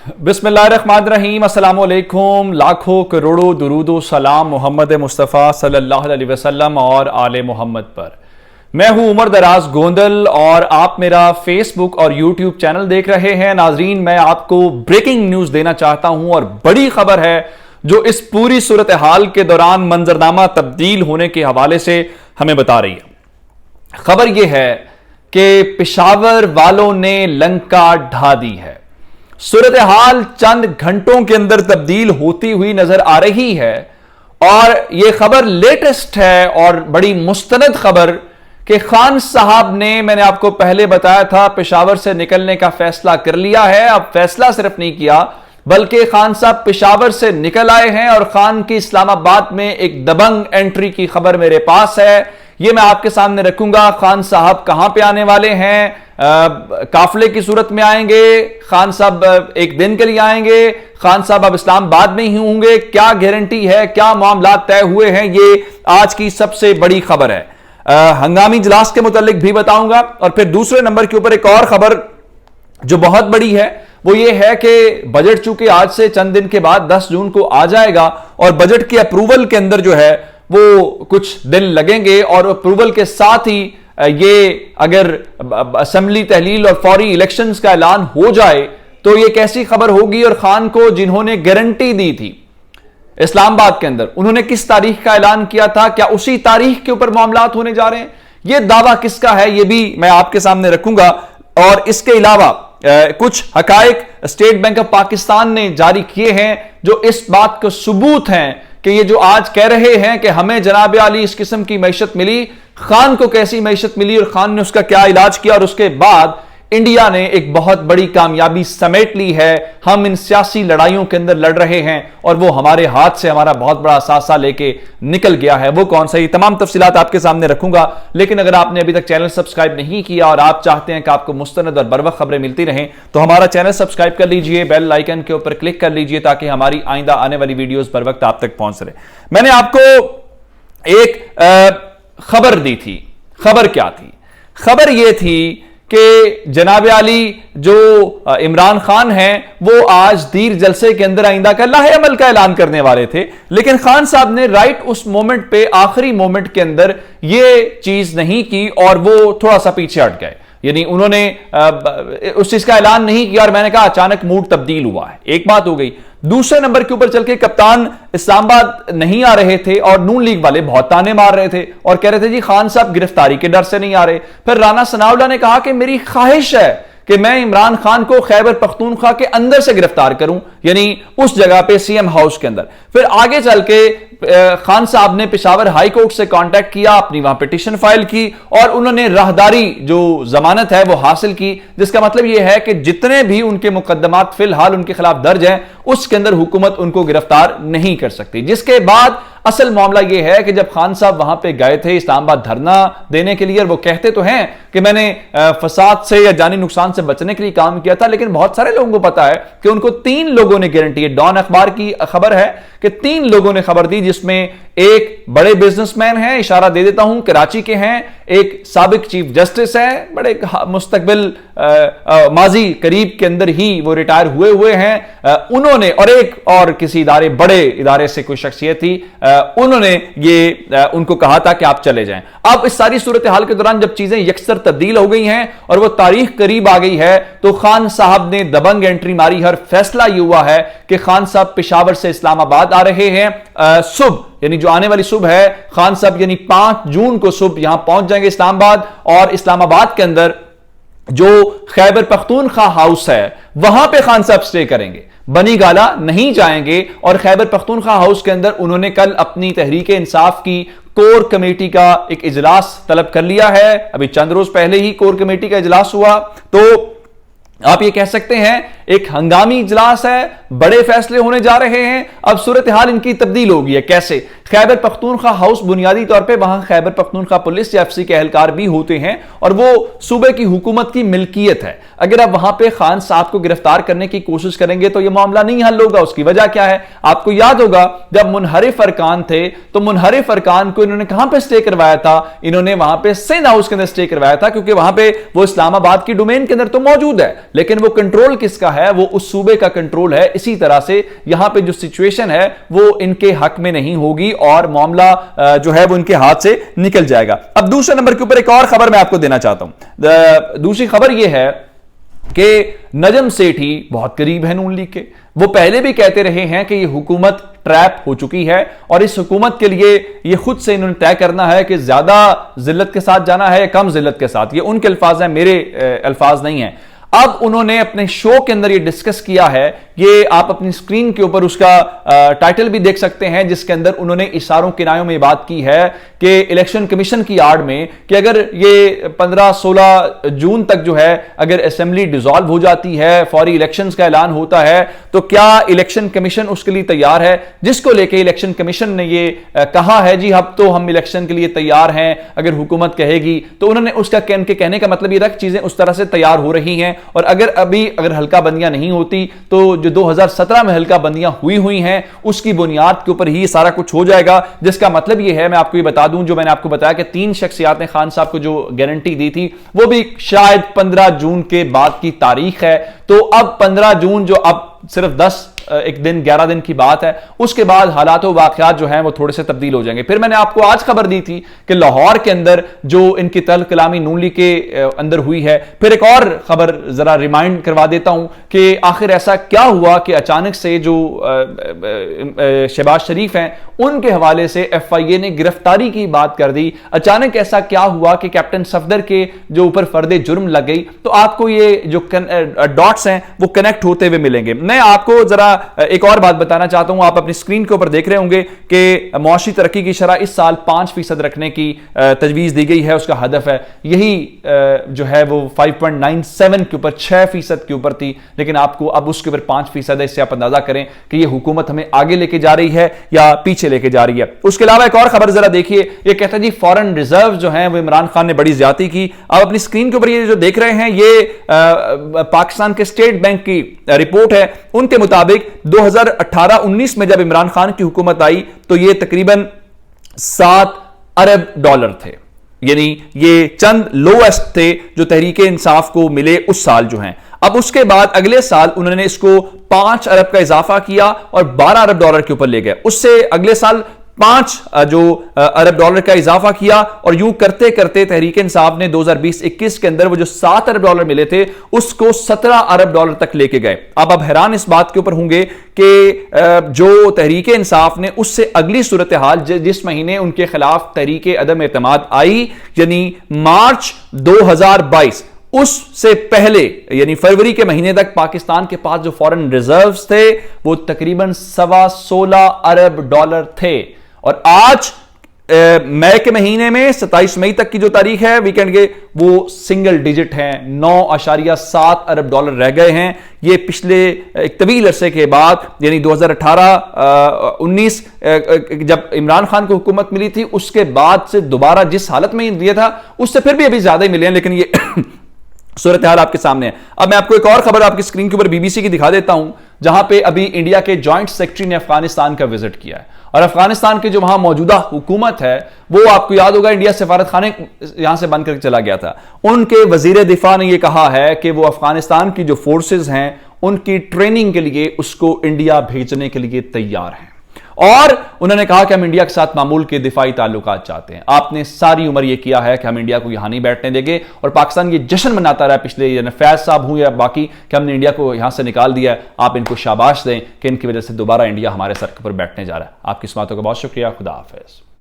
बिस्मिल्लाहिर्रहमानिर्रहीम, अस्सलाम वालेकुम। लाखों करोड़ों दुरूदो सलाम मोहम्मद मुस्तफ़ा सल्लल्लाहु अलैहि वसल्लम और आले मोहम्मद पर। मैं हूं उमर दराज गोंदल और आप मेरा फेसबुक और यूट्यूब चैनल देख रहे हैं। नाजरीन, मैं आपको ब्रेकिंग न्यूज देना चाहता हूं और बड़ी खबर है जो इस पूरी सूरत हाल के दौरान मंजरनामा तब्दील होने के हवाले से हमें बता रही है। खबर यह है कि पेशावर वालों ने लंका ढा दी है। सूरत हाल चंद घंटों के अंदर तब्दील होती हुई नजर आ रही है और यह खबर लेटेस्ट है और बड़ी मुस्तनद खबर कि खान साहब ने, मैंने आपको पहले बताया था, पेशावर से निकलने का फैसला कर लिया है। अब फैसला सिर्फ नहीं किया बल्कि खान साहब पेशावर से निकल आए हैं और खान की इस्लामाबाद में एक दबंग एंट्री की खबर मेरे पास है। यह मैं आपके सामने रखूंगा। खान साहब कहां पे आने वाले हैं, काफले की सूरत में आएंगे, खान साहब एक दिन के लिए आएंगे, खान साहब अब इस्लामाबाद में ही होंगे, क्या गारंटी है, क्या मामला तय हुए हैं, ये आज की सबसे बड़ी खबर है। हंगामी इजलास के मुतालिक भी बताऊंगा और फिर दूसरे नंबर के ऊपर एक और खबर जो बहुत बड़ी है वो ये है कि बजट चूंकि आज से चंद दिन के बाद 10 जून को आ जाएगा और बजट के अप्रूवल के अंदर जो है वो कुछ दिन लगेंगे और अप्रूवल के साथ ही ये अगर असेंबली तहलील और फौरी इलेक्शंस का ऐलान हो जाए तो ये कैसी खबर होगी। और खान को जिन्होंने गारंटी दी थी इस्लामाबाद के अंदर, उन्होंने किस तारीख का ऐलान किया था, क्या उसी तारीख के ऊपर मामलात होने जा रहे हैं, ये दावा किसका है, ये भी मैं आपके सामने रखूंगा। और इसके अलावा कुछ हकायक स्टेट बैंक ऑफ पाकिस्तान ने जारी किए हैं जो इस बात का सबूत हैं कि ये जो आज कह रहे हैं कि हमें जनाब आली इस किस्म की मैशत मिली, खान को कैसी मैशत मिली और खान ने उसका क्या इलाज किया और उसके बाद इंडिया ने एक बहुत बड़ी कामयाबी समेट ली है। हम इन सियासी लड़ाइयों के अंदर लड़ रहे हैं और वो हमारे हाथ से हमारा बहुत बड़ा सासा लेके निकल गया है। वो कौन सा, ये तमाम तफसीलात आपके सामने रखूंगा। लेकिन अगर आपने अभी तक चैनल सब्सक्राइब नहीं किया और आप चाहते हैं कि आपको मुस्तनद और बरवक्त खबरें मिलती रहें तो हमारा चैनल सब्सक्राइब कर लीजिए, बेल आइकन के ऊपर क्लिक कर लीजिए ताकि हमारी आइंदा आने वाली वीडियोज बर वक्त आप तक पहुंच रहे। मैंने आपको एक खबर दी थी। खबर क्या थी? खबर यह थी कि जनाब आली जो इमरान खान हैं वो आज दीर जलसे के अंदर आइंदा का लाहे अमल का ऐलान करने वाले थे, लेकिन खान साहब ने राइट उस मोमेंट पे, आखिरी मोमेंट के अंदर ये चीज नहीं की और वो थोड़ा सा पीछे हट गए। यानी उन्होंने उस चीज का ऐलान नहीं किया और मैंने कहा अचानक मूड तब्दील हुआ है। एक बात हो गई। दूसरे नंबर के ऊपर चल के कप्तान इस्लामाबाद नहीं आ रहे थे और नून लीग वाले बहुत ताने मार रहे थे और कह रहे थे जी खान साहब गिरफ्तारी के डर से नहीं आ रहे। फिर राना सनाउल्लाह ने कहा कि मेरी ख्वाहिश है कि मैं इमरान खान को खैबर पख्तूनख्वा के अंदर से गिरफ्तार करूं, यानी उस जगह पे सीएम हाउस के अंदर। फिर आगे चल के खान साहब ने पेशावर हाई कोर्ट से कांटेक्ट किया, अपनी वहां पिटीशन फाइल की और उन्होंने राहदारी जो जमानत है वो हासिल की, जिसका मतलब यह है कि जितने भी उनके मुकदमात फिलहाल उनके खिलाफ दर्ज हैं उसके अंदर हुकूमत उनको गिरफ्तार नहीं कर सकती। जिसके बाद असल मामला यह है कि जब खान साहब वहां पे गए थे इस्लामाबाद धरना देने के लिए, और वो कहते तो हैं कि मैंने फसाद से या जानी नुकसान से बचने के लिए काम किया था, लेकिन बहुत सारे लोगों को पता है कि उनको 3 लोगों ने गारंटी है। डॉन अखबार की खबर है कि 3 लोगों ने खबर दी, जिसमें एक बड़े बिजनेसमैन हैं, इशारा दे देता हूं कराची के हैं, एक साबिक चीफ जस्टिस है, बड़े मुस्तकबिल माजी करीब के अंदर ही वो रिटायर हुए हैं, उन्होंने, और एक और किसी इदारे, बड़े इदारे से कोई शख्सियत थी, उन्होंने ये उनको कहा था कि आप चले जाएं। अब इस सारी सूरत हाल के दौरान जब चीजें यकसर तब्दील हो गई हैं और वो तारीख करीब आ गई है तो खान साहब ने दबंग एंट्री मारी है। फैसला ये हुआ है कि खान साहब पेशावर से इस्लामाबाद आ रहे हैं सुबह, यानी जो आने वाली सुबह है, खान साहब यानी 5 जून को सुबह यहां पहुंच जाएंगे इस्लामाबाद और इस्लामाबाद के अंदर जो खैबर पख्तूनख्वा हाउस है वहां पे खान साहब स्टे करेंगे, बनी गाला नहीं जाएंगे। और खैबर पख्तूनख्वा हाउस के अंदर उन्होंने कल अपनी तहरीक इंसाफ की कोर कमेटी का एक इजलास तलब कर लिया है। अभी चंद रोज पहले ही कोर कमेटी का इजलास हुआ, तो आप ये कह सकते हैं एक हंगामी इजलास है, बड़े फैसले होने जा रहे हैं। अब सूरत हाल इनकी तब्दील होगी है। कैसे? खैबर पख्तूनख्वा हाउस बुनियादी तौर पे वहां खैबर पख्तूनख्वा पुलिस या एफसी के एहलकार भी होते हैं और वो सूबे की हुकूमत की मिल्कियत है। अगर आप वहां पे खान साहब को गिरफ्तार करने की कोशिश करेंगे तो यह मामला नहीं हल होगा। उसकी वजह क्या है? आपको याद होगा जब मुनहरिफ अरकान थे तो मुनहरिफ अरकान को इन्होंने कहां पे स्टे करवाया था? इन्होंने वहां पे सिंध हाउस के अंदर स्टे करवाया था, क्योंकि वहां पे वो इस्लामाबाद की डोमेन के अंदर तो मौजूद है, लेकिन वो कंट्रोल किसका है वो उस सूबे का कंट्रोल है। इसी तरह से यहां पे जो सिचुएशन है वो इनके हक में नहीं होगी और मामला जो है वो इनके हाथ से निकल जाएगा। अब दूसरे नंबर के ऊपर एक और खबर मैं आपको देना चाहता हूं। दूसरी खबर यह है कि नजम सेठी बहुत करीब है नून लीग के। वो पहले भी कहते रहे हैं कि ये हुकूमत ट्रैप हो चुकी है और इस हुकूमत के लिए ये खुद से इन्होंने तय करना है कि ज्यादा जिल्लत के साथ जाना है या कम जिल्लत के साथ। ये उनके अल्फाज हैं, मेरे अल्फाज नहीं हैं। अब उन्होंने अपने शो के अंदर ये डिस्कस किया है, ये आप अपनी स्क्रीन के ऊपर उसका टाइटल भी देख सकते हैं, जिसके अंदर उन्होंने इशारों किनारों में बात की है कि इलेक्शन कमीशन की आड़ में कि अगर ये 15-16 जून तक जो है अगर असेंबली डिसॉल्व हो जाती है, फौरी इलेक्शंस का ऐलान होता है, तो क्या इलेक्शन कमीशन उसके लिए तैयार है। जिसको लेके इलेक्शन कमीशन ने ये कहा है जी अब तो हम इलेक्शन के लिए तैयार हैं अगर हुकूमत कहेगी। तो उन्होंने उसका कहने का मतलब ये था कि चीजें उस तरह से तैयार हो रही हैं और अगर हल्का बंदियां नहीं होती तो जो 2017 में हल्का बंदियां हुई हैं उसकी बुनियाद के ऊपर ही सारा कुछ हो जाएगा। जिसका मतलब यह है, मैं आपको ये बता दूं, जो मैंने आपको बताया कि 3 शख्सियात ने खान साहब को जो गारंटी दी थी वो भी शायद 15 जून के बाद की तारीख है। तो अब 15 जून जो अब सिर्फ 11 दिन की बात है, उसके बाद हालात व वाकयात जो हैं वो थोड़े से तब्दील हो जाएंगे। फिर मैंने आपको आज खबर दी थी कि लाहौर के अंदर जो इनकी तल्ख कलामी नून लीग के अंदर हुई है। फिर एक और खबर जरा रिमाइंड करवा देता हूं कि आखिर ऐसा क्या हुआ कि अचानक से जो शहबाज शरीफ हैं उनके हवाले से FIA ने गिरफ्तारी की बात कर दी। अचानक ऐसा क्या हुआ कि कैप्टन सफदर के जो ऊपर फर्दे जुर्म लग गई। तो आपको ये जो डॉट्स हैं वो कनेक्ट होते हुए मिलेंगे। मैं आपको जरा एक और बात बताना चाहता हूं। आप अपनी स्क्रीन के ऊपर देख रहे होंगे कि मुआशी तरक्की की शरह इस साल 5% रखने की तजवीज दी गई है। उसका हदफ है यही जो है वो 5.97 के ऊपर 6% के ऊपर थी, लेकिन आपको अब उसके ऊपर 5% है। इससे आप अंदाजा करें कि यह हुकूमत हमें आगे लेके जा रही है या पीछे लेके जा रही है। उसके अलावा एक और खबर जरा देखिए, ये कहता है जी फॉरेन रिजर्व जो है वो इमरान खान ने बड़ी ज्यादती की। आप अपनी स्क्रीन के ऊपर ये जो देख रहे हैं ये पाकिस्तान के स्टेट बैंक की रिपोर्ट है। उनके मुताबिक 2018-19 में जब इमरान खान की हुकूमत आई तो ये तकरीबन $7 अरब थे, यानी ये चंद लोएस्ट थे जो तहरीके इंसाफ को मिले उस साल जो हैं। अब उसके बाद अगले साल उन्होंने इसको 5 अरब का इजाफा किया और $12 अरब के ऊपर ले गए। उससे अगले साल 5 अरब का इजाफा किया और यूं करते करते तहरीक इंसाफ ने 2020-21 के अंदर वो जो $7 अरब मिले थे उसको $17 अरब तक लेके गए। अब आप हैरान इस बात के ऊपर होंगे कि जो तहरीक इंसाफ ने उससे अगली सूरत हाल जिस महीने उनके खिलाफ तहरीक अदम एतमाद आई यानी मार्च 2022, उससे पहले यानी फरवरी के महीने तक पाकिस्तान के पास जो फॉरेन रिजर्व्स थे वो तकरीबन $16 अरब थे। और आज मई के महीने में 27 मई तक की जो तारीख है वीकेंड के, वो सिंगल डिजिट हैं, $9.7 अरब रह गए हैं। ये पिछले एक तवील अरसे के बाद यानी 2018-19 जब इमरान खान को हुकूमत मिली थी उसके बाद से दोबारा जिस हालत में दिया था उससे फिर भी अभी ज्यादा ही मिले हैं, लेकिन ये सूरत हाल आपके सामने है। अब मैं आपको एक और खबर आपकी स्क्रीन के ऊपर BBC की दिखा देता हूं, जहां पे अभी इंडिया के जॉइंट सेक्रेटरी ने अफगानिस्तान का विजिट किया है और अफगानिस्तान की जो वहां मौजूदा हुकूमत है वो आपको याद होगा इंडिया सफारत खाने यहां से बंद करके चला गया था। उनके वजीर दिफा ने यह कहा है कि वो अफगानिस्तान की जो फोर्सेज हैं उनकी ट्रेनिंग के लिए उसको इंडिया भेजने के लिए तैयार हैं और उन्होंने कहा कि हम इंडिया के साथ मामूल के दिफाई ताल्लुकात चाहते हैं। आपने सारी उम्र यह किया है कि हम इंडिया को यहां नहीं बैठने देंगे और पाकिस्तान ये जश्न मनाता रहा पिछले फैज साहब हूं या बाकी कि हमने इंडिया को यहां से निकाल दिया। आप इनको शाबाश दें कि इनकी वजह से दोबारा इंडिया हमारे सर के ऊपर बैठने जा रहा है। आपकी इस बातों का बहुत शुक्रिया। खुदा हाफिज।